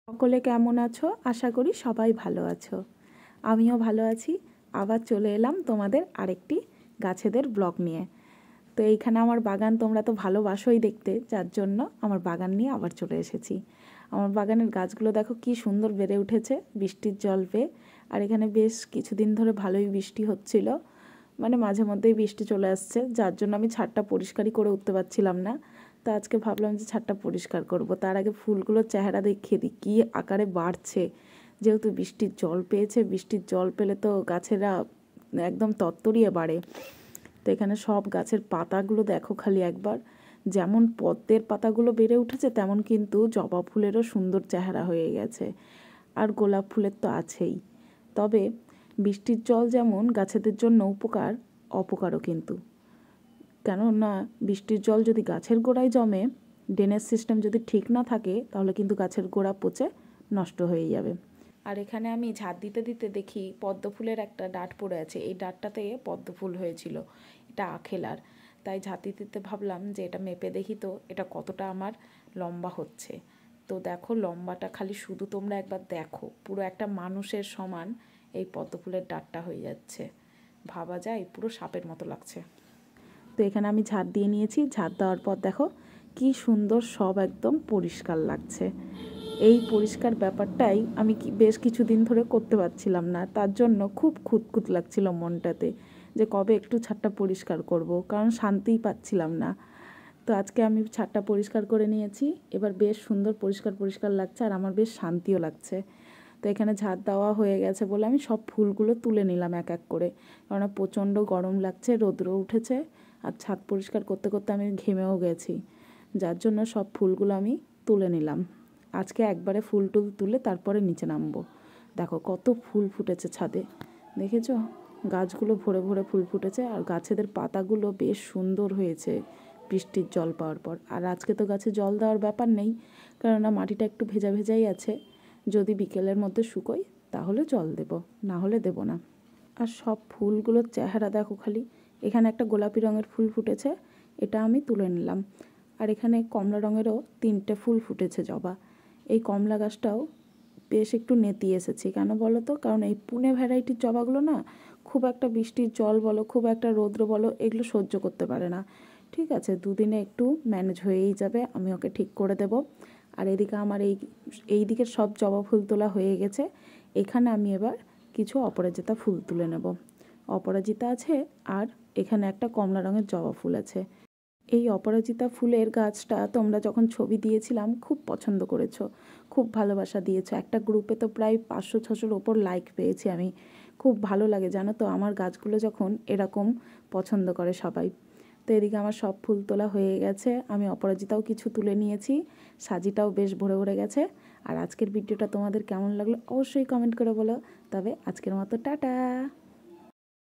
সকলে কেমন আছো? আশা করি সবাই ভালো আছো। আমিও ভালো আছি। আবার চলে এলাম তোমাদের আরেকটি গাছেদের ব্লগ নিয়ে। তো এইখানে আমার বাগান তোমরা তো ভালোবাসোই দেখতে, যার জন্য আমার বাগান নিয়ে আবার চলে এসেছি। আমার বাগানের গাছগুলো দেখো কি সুন্দর বেড়ে উঠেছে বৃষ্টির জল পেয়ে। আর এখানে বেশ কিছুদিন ধরে ভালোই বৃষ্টি হচ্ছিল, মানে মাঝে মধ্যেই বৃষ্টি চলে আসছে, যার জন্য আমি ছাদটা পরিষ্কারই করে উঠতে পারছিলাম না। তো আজকে ভাবলাম যে ছাদটা পরিষ্কার করব, তার আগে ফুলগুলোর চেহারা দেখিয়ে দিই কী আকারে বাড়ছে। যেহেতু বৃষ্টির জল পেয়েছে, বৃষ্টির জল পেলে তো গাছেরা একদম তত্তরিয়ে বাড়ে। তো এখানে সব গাছের পাতাগুলো দেখো খালি একবার, যেমন পদ্মের পাতাগুলো বেড়ে উঠেছে তেমন কিন্তু জবা ফুলেরও সুন্দর চেহারা হয়ে গেছে। আর গোলাপ ফুলের তো আছেই। তবে বৃষ্টির জল যেমন গাছেদের জন্য উপকার, অপকারও কিন্তু। কেননা বৃষ্টির জল যদি গাছের গোড়ায় জমে, ড্রেনেজ সিস্টেম যদি ঠিক না থাকে, তাহলে কিন্তু গাছের গোড়া পচে নষ্ট হয়ে যাবে। আর এখানে আমি ঝাড় দিতে দিতে দেখি পদ্ম ফুলের একটা ডাঁট পড়ে আছে। এই ডাঁটটাতে পদ্ম ফুল হয়েছিল, এটা আখেলার। তাই ঝাড় দিতে দিতে ভাবলাম যে এটা মেপে দেখি তো এটা কতটা আমার লম্বা হচ্ছে। তো দেখো লম্বাটা খালি শুধু তোমরা একবার দেখো, পুরো একটা মানুষের সমান এই পদ্ম ফুলের ডাঁটটা হয়ে যাচ্ছে। ভাবা যায় পুরো সাপের মতো লাগছে। তো এখানে আমি ঝাড় দিয়ে নিয়েছি। ঝাড় দেওয়ার পর দেখো কি সুন্দর সব একদম পরিষ্কার লাগছে। এই পরিষ্কার ব্যাপারটাই আমি বেশ কিছুদিন ধরে করতে পারছিলাম না, তার জন্য খুব খুঁতখুত লাগছিল মনটাতে যে কবে একটু ছাদটা পরিষ্কার করব, কারণ শান্তিই পাচ্ছিলাম না। তো আজকে আমি ছাদটা পরিষ্কার করে নিয়েছি, এবার বেশ সুন্দর পরিষ্কার পরিষ্কার লাগছে আর আমার বেশ শান্তিও লাগছে। তো এখানে ঝাড় দেওয়া হয়ে গেছে বলে আমি সব ফুলগুলো তুলে নিলাম এক এক করে, কারণ প্রচণ্ড গরম লাগছে, রৌদ্র উঠেছে আর ছাদ পরিষ্কার করতে করতে আমি ঘেমেও গেছি, যার জন্য সব ফুলগুলো আমি তুলে নিলাম। আজকে একবারে ফুল টুল তুলে তারপরে নিচে নামবো। দেখো কত ফুল ফুটেছে ছাদে, দেখেছো? গাছগুলো ভরে ভরে ফুল ফুটেছে আর গাছেদের পাতাগুলো বেশ সুন্দর হয়েছে বৃষ্টির জল পাওয়ার পর। আর আজকে তো গাছে জল দেওয়ার ব্যাপার নেই, কেননা মাটিটা একটু ভেজা ভেজাই আছে। যদি বিকেলের মধ্যে শুকোয় তাহলে জল দেব, না হলে দেব না। আর সব ফুলগুলোর চেহারা দেখো খালি। এখানে একটা গোলাপি রঙের ফুল ফুটেছে, এটা আমি তুলে নিলাম। আর এখানে কমলা রঙেরও 3টে ফুল ফুটেছে জবা। এই কমলা গাছটাও বেশ একটু নেতিয়ে এসেছে, কেন বলো তো? কারণ এই পুনে ভ্যারাইটির জবাগুলো না খুব একটা বৃষ্টির জল বলো, খুব একটা রৌদ্র বলো, এগুলো সহ্য করতে পারে না। ঠিক আছে, দুদিনে একটু ম্যানেজ হয়েই যাবে, আমি ওকে ঠিক করে দেব। আর এদিকে আমার এই দিকের সব জবা ফুল তোলা হয়ে গেছে। এখানে আমি এবার কিছু অপরাজিতা ফুল তুলে নেব। অপরাজিতা আছে আর এখানে একটা কমলা রঙের জবা ফুল আছে। এই অপরাজিতা ফুলের গাছটা তোমরা যখন ছবি দিয়েছিলাম খুব পছন্দ করেছো, খুব ভালোবাসা দিয়েছো। একটা গ্রুপে তো প্রায় 500-600-র ওপর লাইক পেয়েছি আমি। খুব ভালো লাগে জানো তো আমার গাছগুলো যখন এরকম পছন্দ করে সবাই। তো এদিকে আমার সব ফুল তোলা হয়ে গেছে, আমি অপরাজিতাও কিছু তুলে নিয়েছি, সাজিটাও বেশ ভরে ভরে গেছে। আর আজকের ভিডিওটা তোমাদের কেমন লাগলো অবশ্যই কমেন্ট করে বলো। তবে আজকের মতো টাটা।